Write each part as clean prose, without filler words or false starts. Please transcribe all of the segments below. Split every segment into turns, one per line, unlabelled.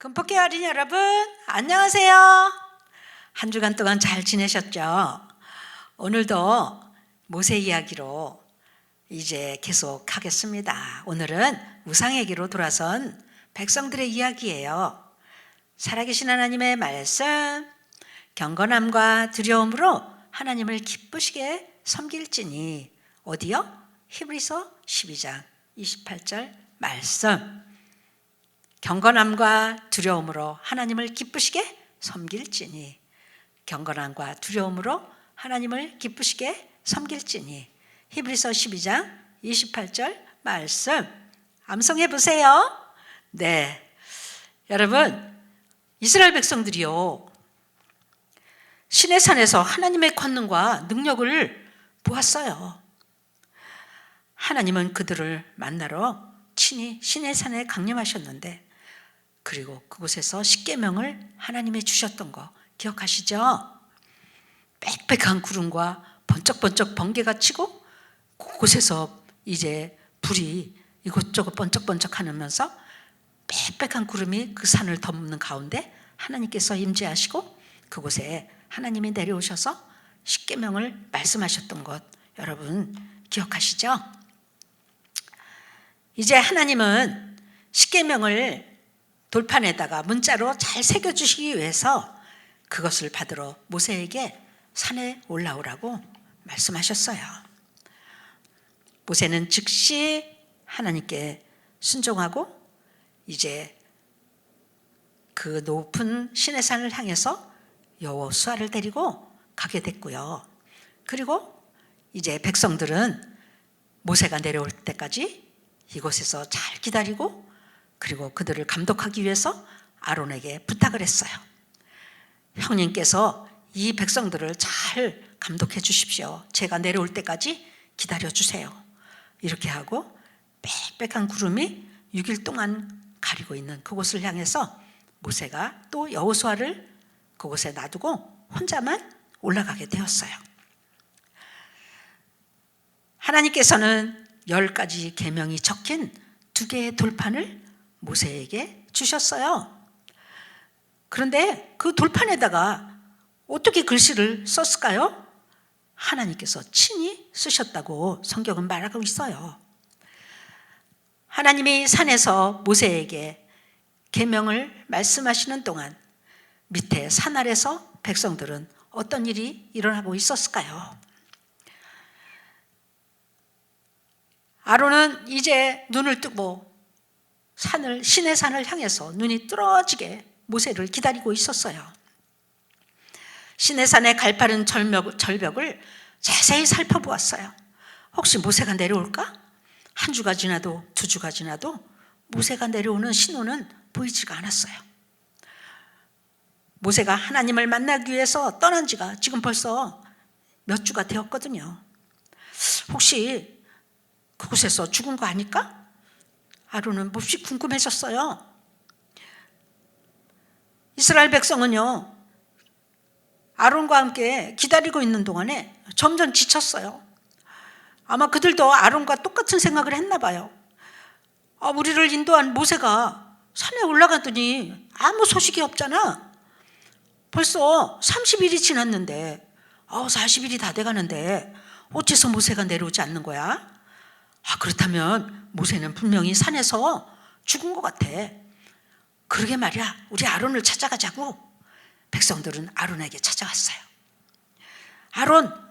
금폭기 어린이 여러분, 안녕하세요. 한 주간 동안 잘 지내셨죠? 오늘도 모세 이야기로 이제 계속 하겠습니다. 오늘은 우상에게로 돌아선 백성들의 이야기예요. 살아계신 하나님의 말씀, 경건함과 두려움으로 하나님을 기쁘시게 섬길지니, 어디요? 히브리서 12장 28절 말씀. 경건함과 두려움으로 하나님을 기쁘시게 섬길지니, 경건함과 두려움으로 하나님을 기쁘시게 섬길지니, 히브리서 12장 28절 말씀 암송해 보세요. 네, 여러분, 이스라엘 백성들이요, 시내 산에서 하나님의 권능과 능력을 보았어요. 하나님은 그들을 만나러 친히 시내 산에 강림하셨는데, 그리고 그곳에서 십계명을 하나님이 주셨던 거 기억하시죠? 빽빽한 구름과 번쩍번쩍 번개가 치고, 그곳에서 이제 불이 이곳저곳 번쩍번쩍 하면서 빽빽한 구름이 그 산을 덮는 가운데 하나님께서 임재하시고, 그곳에 하나님이 내려오셔서 십계명을 말씀하셨던 것 여러분 기억하시죠? 이제 하나님은 십계명을 돌판에다가 문자로 잘 새겨주시기 위해서 그것을 받으러 모세에게 산에 올라오라고 말씀하셨어요. 모세는 즉시 하나님께 순종하고 이제 그 높은 시내산을 향해서 여호수아를 데리고 가게 됐고요. 그리고 이제 백성들은 모세가 내려올 때까지 이곳에서 잘 기다리고, 그리고 그들을 감독하기 위해서 아론에게 부탁을 했어요. 형님께서 이 백성들을 잘 감독해 주십시오. 제가 내려올 때까지 기다려 주세요. 이렇게 하고 빽빽한 구름이 6일 동안 가리고 있는 그곳을 향해서 모세가 또 여호수아를 그곳에 놔두고 혼자만 올라가게 되었어요. 하나님께서는 10가지 계명이 적힌 2개의 돌판을 모세에게 주셨어요. 그런데 그 돌판에다가 어떻게 글씨를 썼을까요? 하나님께서 친히 쓰셨다고 성경은 말하고 있어요. 하나님이 산에서 모세에게 계명을 말씀하시는 동안 밑에 산 아래서 백성들은 어떤 일이 일어나고 있었을까요? 아론은 이제 눈을 뜨고 시내 산을 향해서 눈이 뚫어지게 모세를 기다리고 있었어요. 시내 산의 가파른 절벽을 자세히 살펴보았어요. 혹시 모세가 내려올까? 한 주가 지나도 2주가 지나도 모세가 내려오는 신호는 보이지가 않았어요. 모세가 하나님을 만나기 위해서 떠난 지가 지금 벌써 몇 주가 되었거든요. 혹시 그곳에서 죽은 거 아닐까? 아론은 몹시 궁금해졌어요. 이스라엘 백성은요, 아론과 함께 기다리고 있는 동안에 점점 지쳤어요. 아마 그들도 아론과 똑같은 생각을 했나 봐요. 우리를 인도한 모세가 산에 올라가더니 아무 소식이 없잖아. 벌써 30일이 지났는데 40일이 다 돼가는데 어째서 모세가 내려오지 않는 거야? 그렇다면 모세는 분명히 산에서 죽은 것 같아. 그러게 말이야, 우리 아론을 찾아가자고 백성들은 아론에게 찾아왔어요. 아론,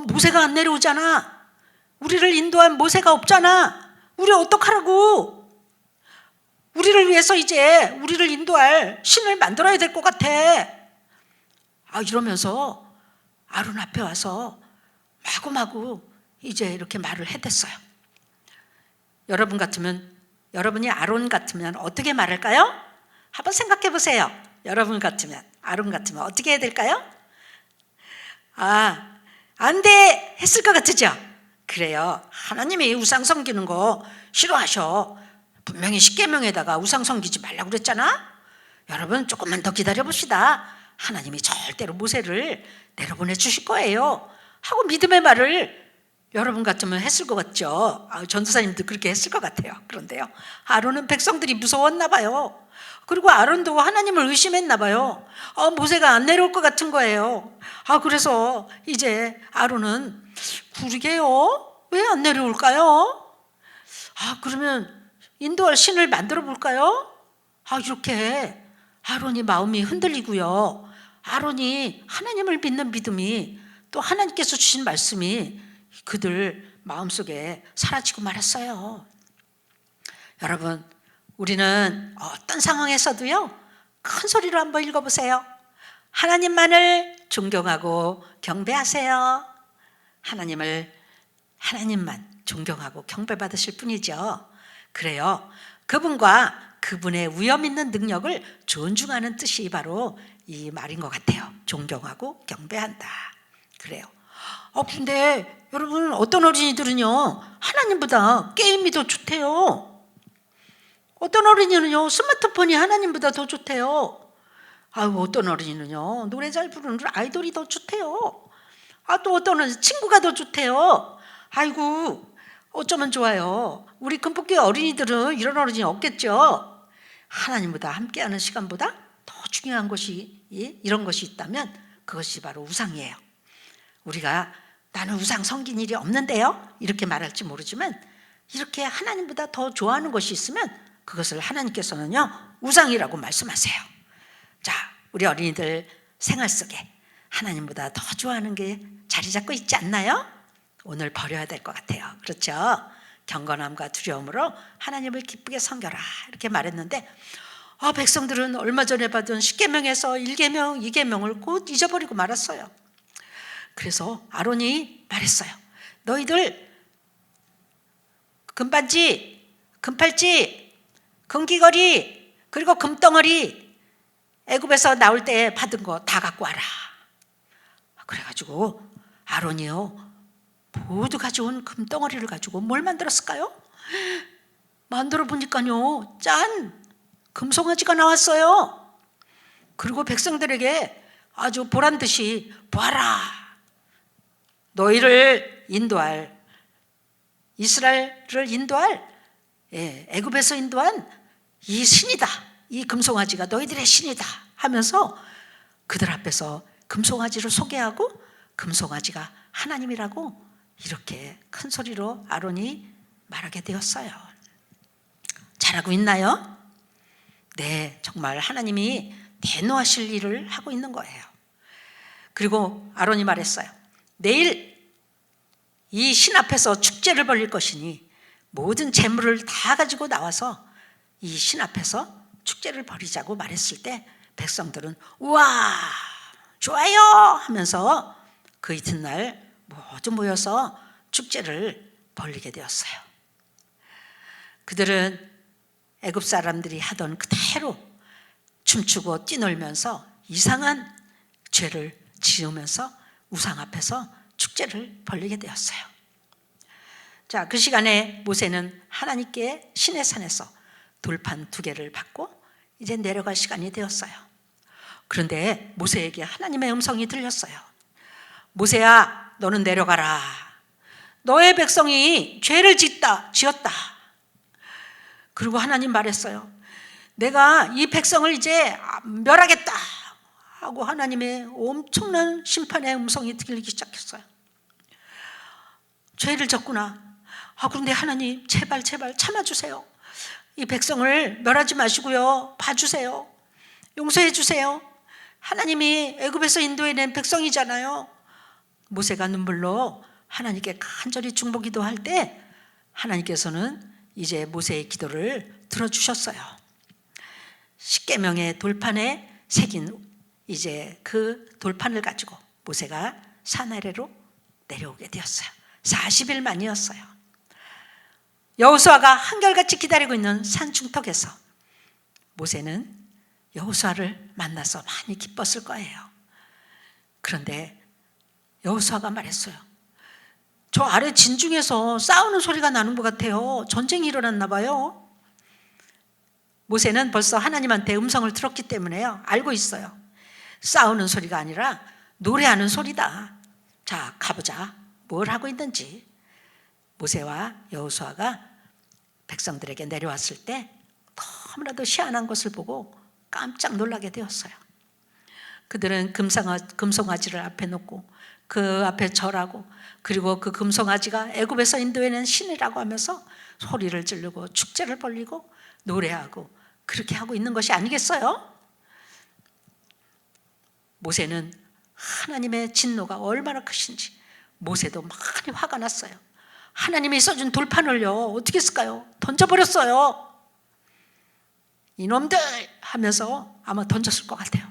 모세가 안 내려오잖아. 우리를 인도한 모세가 없잖아. 우리 어떡하라고? 우리를 위해서 이제 우리를 인도할 신을 만들어야 될 것 같아. 이러면서 아론 앞에 와서 마구마구 이제 이렇게 말을 해댔어요. 여러분이 아론 같으면 어떻게 말할까요? 한번 생각해 보세요. 여러분 같으면, 아론 같으면 어떻게 해야 될까요? 안 돼! 했을 것 같으죠? 그래요. 하나님이 우상 섬기는 거 싫어하셔. 분명히 십계명에다가 우상 섬기지 말라고 그랬잖아? 여러분, 조금만 더 기다려 봅시다. 하나님이 절대로 모세를 내려보내 주실 거예요. 하고 믿음의 말을 여러분 같으면 했을 것 같죠? 전도사님도 그렇게 했을 것 같아요. 그런데요, 아론은 백성들이 무서웠나 봐요. 그리고 아론도 하나님을 의심했나 봐요. 모세가 안 내려올 것 같은 거예요. 그래서 이제 아론은 그러게요. 왜 안 내려올까요? 그러면 인도할 신을 만들어 볼까요? 이렇게 아론이 마음이 흔들리고요. 아론이 하나님을 믿는 믿음이 또 하나님께서 주신 말씀이 그들 마음속에 사라지고 말았어요. 여러분, 우리는 어떤 상황에서도요, 큰 소리로 한번 읽어보세요. 하나님만을 존경하고 경배하세요. 하나님만 존경하고 경배받으실 뿐이죠. 그래요. 그분과 그분의 위엄 있는 능력을 존중하는 뜻이 바로 이 말인 것 같아요. 존경하고 경배한다. 그래요. 근데 여러분, 어떤 어린이들은요, 하나님보다 게임이 더 좋대요. 어떤 어린이는요, 스마트폰이 하나님보다 더 좋대요. 어떤 어린이는요, 노래 잘 부르는 아이돌이 더 좋대요. 또 어떤 친구가 더 좋대요. 아이고, 어쩌면 좋아요. 우리 금복교회 어린이들은 이런 어린이 없겠죠. 하나님보다 함께하는 시간보다 더 중요한 것이, 이런 것이 있다면 그것이 바로 우상이에요. 우리가 나는 우상 섬긴 일이 없는데요, 이렇게 말할지 모르지만, 이렇게 하나님보다 더 좋아하는 것이 있으면 그것을 하나님께서는요, 우상이라고 말씀하세요. 자, 우리 어린이들 생활 속에 하나님보다 더 좋아하는 게 자리 잡고 있지 않나요? 오늘 버려야 될 것 같아요. 그렇죠? 경건함과 두려움으로 하나님을 기쁘게 섬겨라, 이렇게 말했는데, 백성들은 얼마 전에 받은 10계명에서 1계명, 2계명을 곧 잊어버리고 말았어요. 그래서 아론이 말했어요. 너희들 금반지, 금팔찌, 금귀걸이, 그리고 금덩어리, 애굽에서 나올 때 받은 거 다 갖고 와라. 그래가지고 아론이요, 모두 가져온 금덩어리를 가지고 뭘 만들었을까요? 만들어 보니까요, 짠! 금송아지가 나왔어요. 그리고 백성들에게 아주 보란 듯이, 보아라, 너희를 인도할, 이스라엘을 인도할, 애굽에서 인도한 이 신이다. 이 금송아지가 너희들의 신이다 하면서 그들 앞에서 금송아지를 소개하고 금송아지가 하나님이라고 이렇게 큰 소리로 아론이 말하게 되었어요. 잘하고 있나요? 네, 정말 하나님이 대노하실 일을 하고 있는 거예요. 그리고 아론이 말했어요. 내일 이 신 앞에서 축제를 벌릴 것이니 모든 재물을 다 가지고 나와서 이 신 앞에서 축제를 벌이자고 말했을 때 백성들은 우와, 좋아요 하면서 그 이튿날 모두 모여서 축제를 벌리게 되었어요. 그들은 애굽 사람들이 하던 그대로 춤추고 뛰놀면서 이상한 죄를 지으면서 우상 앞에서 축제를 벌리게 되었어요. 자, 그 시간에 모세는 하나님께 시내 산에서 돌판 2개를 받고 이제 내려갈 시간이 되었어요. 그런데 모세에게 하나님의 음성이 들렸어요. 모세야, 너는 내려가라. 너의 백성이 죄를 지었다. 그리고 하나님 말했어요. 내가 이 백성을 이제 멸하겠다 하고 하나님의 엄청난 심판의 음성이 들리기 시작했어요. 죄를 졌구나. 그런데 하나님, 제발 참아주세요. 이 백성을 멸하지 마시고요, 봐주세요. 용서해 주세요. 하나님이 애굽에서 인도해낸 백성이잖아요. 모세가 눈물로 하나님께 간절히 중보기도할 때 하나님께서는 이제 모세의 기도를 들어주셨어요. 10계명의 돌판에 새긴 이제 그 돌판을 가지고 모세가 산 아래로 내려오게 되었어요. 40일 만이었어요. 여호수아가 한결같이 기다리고 있는 산 중턱에서 모세는 여호수아를 만나서 많이 기뻤을 거예요. 그런데 여호수아가 말했어요. 저 아래 진중에서 싸우는 소리가 나는 것 같아요. 전쟁이 일어났나 봐요. 모세는 벌써 하나님한테 음성을 들었기 때문에요, 알고 있어요. 싸우는 소리가 아니라 노래하는 소리다. 자, 가보자. 뭘 하고 있는지. 모세와 여호수아가 백성들에게 내려왔을 때 너무나도 희한한 것을 보고 깜짝 놀라게 되었어요. 그들은 금송아지를 앞에 놓고 그 앞에 절하고, 그리고 그 금송아지가 애굽에서 인도해낸 신이라고 하면서 소리를 지르고 축제를 벌리고 노래하고 그렇게 하고 있는 것이 아니겠어요? 모세는 하나님의 진노가 얼마나 크신지, 모세도 많이 화가 났어요. 하나님이 써준 돌판을요 어떻게 했을까요? 던져버렸어요. 이놈들 하면서 아마 던졌을 것 같아요.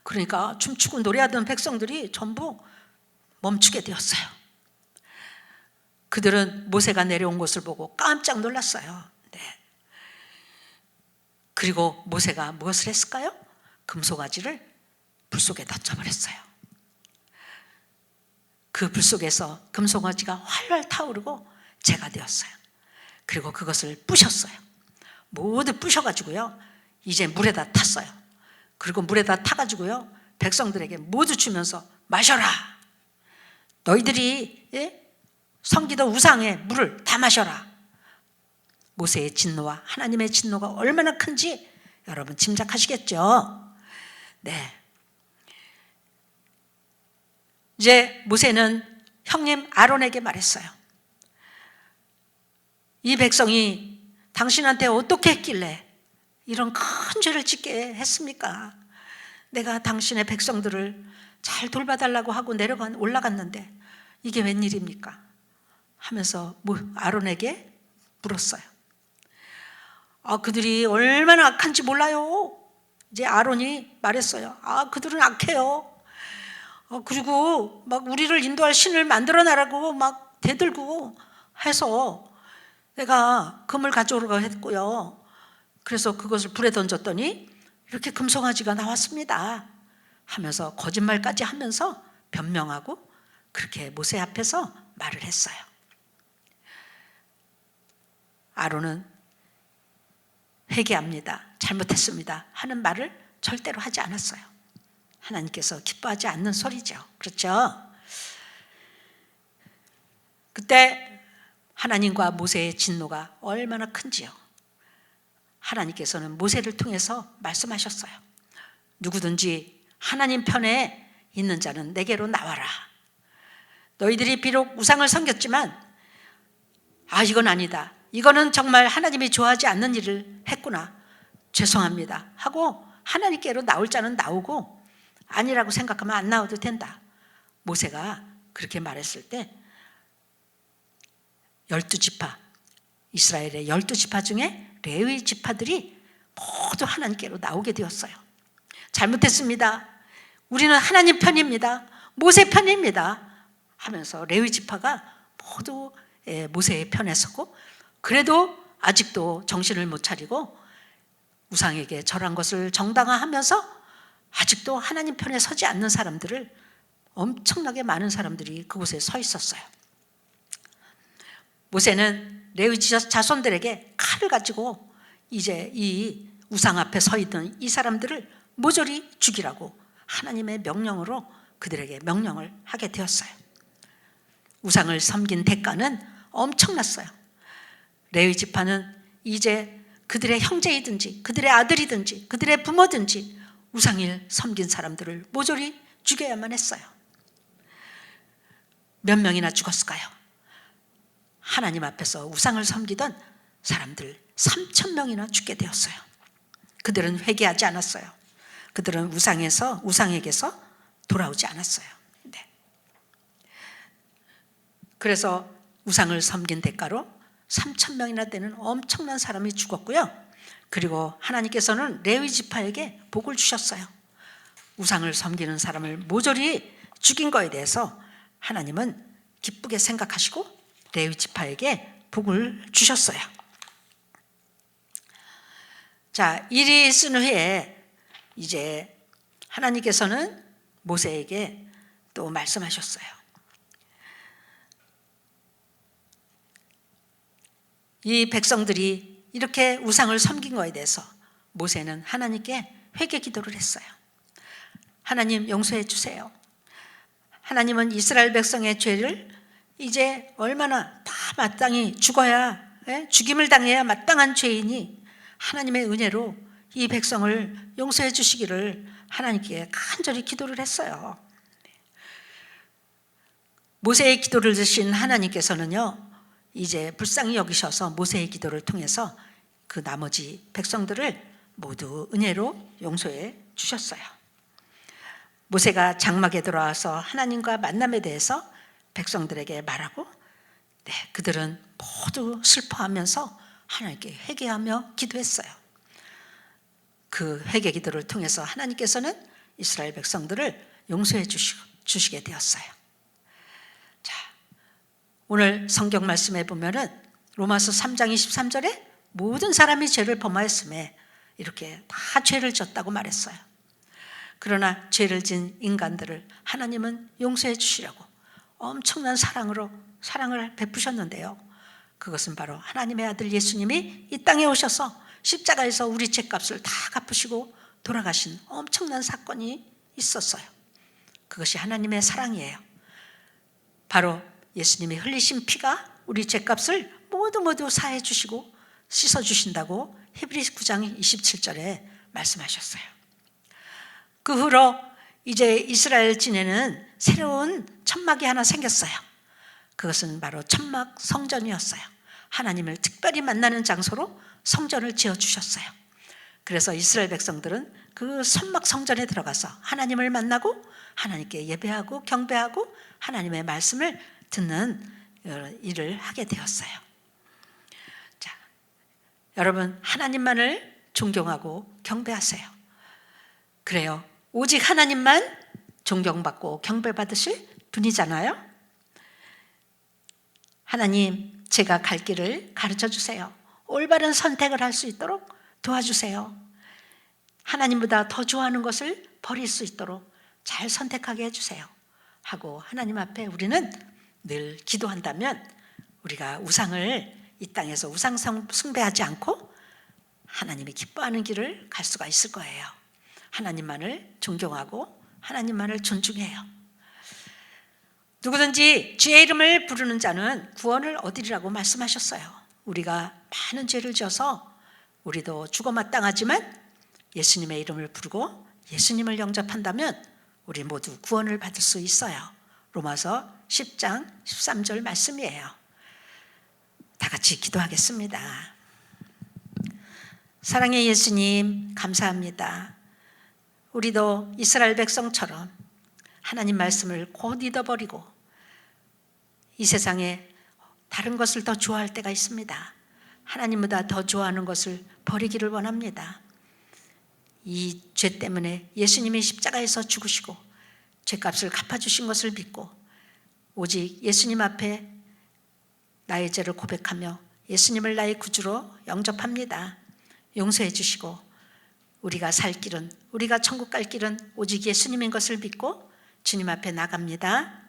그러니까 춤추고 노래하던 백성들이 전부 멈추게 되었어요. 그들은 모세가 내려온 것을 보고 깜짝 놀랐어요. 네. 그리고 모세가 무엇을 했을까요? 금송아지를 불 속에 던져버렸어요. 그 불 속에서 금송아지가 활활 타오르고 재가 되었어요. 그리고 그것을 부셨어요. 모두 부셔가지고요 이제 물에다 탔어요. 그리고 물에다 타가지고요 백성들에게 모두 주면서 마셔라. 너희들이 섬기던 우상의 물을 다 마셔라. 모세의 진노와 하나님의 진노가 얼마나 큰지 여러분 짐작하시겠죠? 네. 이제 모세는 형님 아론에게 말했어요. 이 백성이 당신한테 어떻게 했길래 이런 큰 죄를 짓게 했습니까? 내가 당신의 백성들을 잘 돌봐달라고 하고 올라갔는데 이게 웬일입니까? 하면서 아론에게 물었어요. 그들이 얼마나 악한지 몰라요. 이제 아론이 말했어요. 그들은 악해요. 그리고 막 우리를 인도할 신을 만들어놔라고 막 대들고 해서 내가 금을 가져오라고 했고요. 그래서 그것을 불에 던졌더니 이렇게 금송아지가 나왔습니다 하면서 거짓말까지 하면서 변명하고 그렇게 모세 앞에서 말을 했어요. 아론은 회개합니다, 잘못했습니다 하는 말을 절대로 하지 않았어요. 하나님께서 기뻐하지 않는 소리죠. 그렇죠? 그때 하나님과 모세의 진노가 얼마나 큰지요. 하나님께서는 모세를 통해서 말씀하셨어요. 누구든지 하나님 편에 있는 자는 내게로 나와라. 너희들이 비록 우상을 섬겼지만 이건 아니다, 이거는 정말 하나님이 좋아하지 않는 일을 했구나, 죄송합니다 하고 하나님께로 나올 자는 나오고 아니라고 생각하면 안 나와도 된다. 모세가 그렇게 말했을 때 12지파, 이스라엘의 12지파 중에 레위 지파들이 모두 하나님께로 나오게 되었어요. 잘못했습니다, 우리는 하나님 편입니다, 모세 편입니다 하면서 레위 지파가 모두 모세의 편에 서고, 그래도 아직도 정신을 못 차리고 우상에게 절한 것을 정당화하면서 아직도 하나님 편에 서지 않는 사람들을, 엄청나게 많은 사람들이 그곳에 서 있었어요. 모세는 레위 자손들에게 칼을 가지고 이제 이 우상 앞에 서 있던 이 사람들을 모조리 죽이라고 하나님의 명령으로 그들에게 명령을 하게 되었어요. 우상을 섬긴 대가는 엄청났어요. 레위 지파는 이제 그들의 형제이든지 그들의 아들이든지 그들의 부모든지 우상을 섬긴 사람들을 모조리 죽여야만 했어요. 몇 명이나 죽었을까요? 하나님 앞에서 우상을 섬기던 사람들 3,000명이나 죽게 되었어요. 그들은 회개하지 않았어요. 그들은 우상에게서 돌아오지 않았어요. 네. 그래서 우상을 섬긴 대가로 3,000명이나 되는 엄청난 사람이 죽었고요. 그리고 하나님께서는 레위 지파에게 복을 주셨어요. 우상을 섬기는 사람을 모조리 죽인 거에 대해서 하나님은 기쁘게 생각하시고 레위 지파에게 복을 주셨어요. 자, 일이 있은 후에 이제 하나님께서는 모세에게 또 말씀하셨어요. 이 백성들이 이렇게 우상을 섬긴 거에 대해서 모세는 하나님께 회개 기도를 했어요. 하나님 용서해 주세요. 하나님은 이스라엘 백성의 죄를 이제 얼마나 다 마땅히 죽어야, 죽임을 당해야 마땅한 죄인이 하나님의 은혜로 이 백성을 용서해 주시기를 하나님께 간절히 기도를 했어요. 모세의 기도를 들으신 하나님께서는요, 이제 불쌍히 여기셔서 모세의 기도를 통해서 그 나머지 백성들을 모두 은혜로 용서해 주셨어요. 모세가 장막에 들어와서 하나님과 만남에 대해서 백성들에게 말하고, 그들은 모두 슬퍼하면서 하나님께 회개하며 기도했어요. 그 회개 기도를 통해서 하나님께서는 이스라엘 백성들을 용서해 주시게 되었어요. 자, 오늘 성경 말씀에 보면은 로마서 3장 23절에 모든 사람이 죄를 범하였음에 이렇게 다 죄를 졌다고 말했어요. 그러나 죄를 진 인간들을 하나님은 용서해 주시려고 엄청난 사랑을 베푸셨는데요. 그것은 바로 하나님의 아들 예수님이 이 땅에 오셔서 십자가에서 우리 죄값을 다 갚으시고 돌아가신 엄청난 사건이 있었어요. 그것이 하나님의 사랑이에요. 바로 예수님이 흘리신 피가 우리 죄값을 모두 사해 주시고 씻어 주신다고 히브리서 9장 27절에 말씀하셨어요. 그 후로 이제 이스라엘 진에는 새로운 천막이 하나 생겼어요. 그것은 바로 천막 성전이었어요. 하나님을 특별히 만나는 장소로 성전을 지어주셨어요. 그래서 이스라엘 백성들은 그 천막 성전에 들어가서 하나님을 만나고 하나님께 예배하고 경배하고 하나님의 말씀을 듣는 일을 하게 되었어요. 자, 여러분, 하나님만을 존경하고 경배하세요. 그래요. 오직 하나님만 존경받고 경배받으실 분이잖아요. 하나님, 제가 갈 길을 가르쳐 주세요. 올바른 선택을 할 수 있도록 도와주세요. 하나님보다 더 좋아하는 것을 버릴 수 있도록 잘 선택하게 해주세요 하고 하나님 앞에 우리는 늘 기도한다면 우리가 우상을 이 땅에서 우상 숭배하지 않고 하나님이 기뻐하는 길을 갈 수가 있을 거예요. 하나님만을 존경하고 하나님만을 존중해요. 누구든지 주의 이름을 부르는 자는 구원을 얻으리라고 말씀하셨어요. 우리가 많은 죄를 지어서 우리도 죽어 마땅하지만 예수님의 이름을 부르고 예수님을 영접한다면 우리 모두 구원을 받을 수 있어요. 로마서 10장 13절 말씀이에요. 다 같이 기도하겠습니다. 사랑의 예수님, 감사합니다. 우리도 이스라엘 백성처럼 하나님 말씀을 곧 잊어버리고 이 세상에 다른 것을 더 좋아할 때가 있습니다. 하나님보다 더 좋아하는 것을 버리기를 원합니다. 이 죄 때문에 예수님이 십자가에서 죽으시고 죄값을 갚아주신 것을 믿고 오직 예수님 앞에 나의 죄를 고백하며 예수님을 나의 구주로 영접합니다. 용서해 주시고 우리가 살 길은, 우리가 천국 갈 길은 오직 예수님인 것을 믿고 주님 앞에 나갑니다.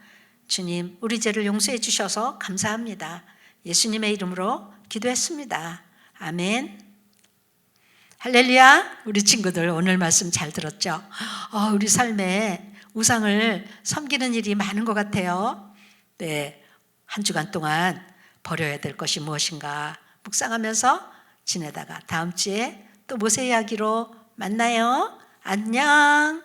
주님, 우리 죄를 용서해 주셔서 감사합니다. 예수님의 이름으로 기도했습니다. 아멘. 할렐루야. 우리 친구들 오늘 말씀 잘 들었죠? 우리 삶에 우상을 섬기는 일이 많은 것 같아요. 네, 한 주간 동안 버려야 될 것이 무엇인가 묵상하면서 지내다가 다음 주에 또 모세 이야기로 만나요. 안녕.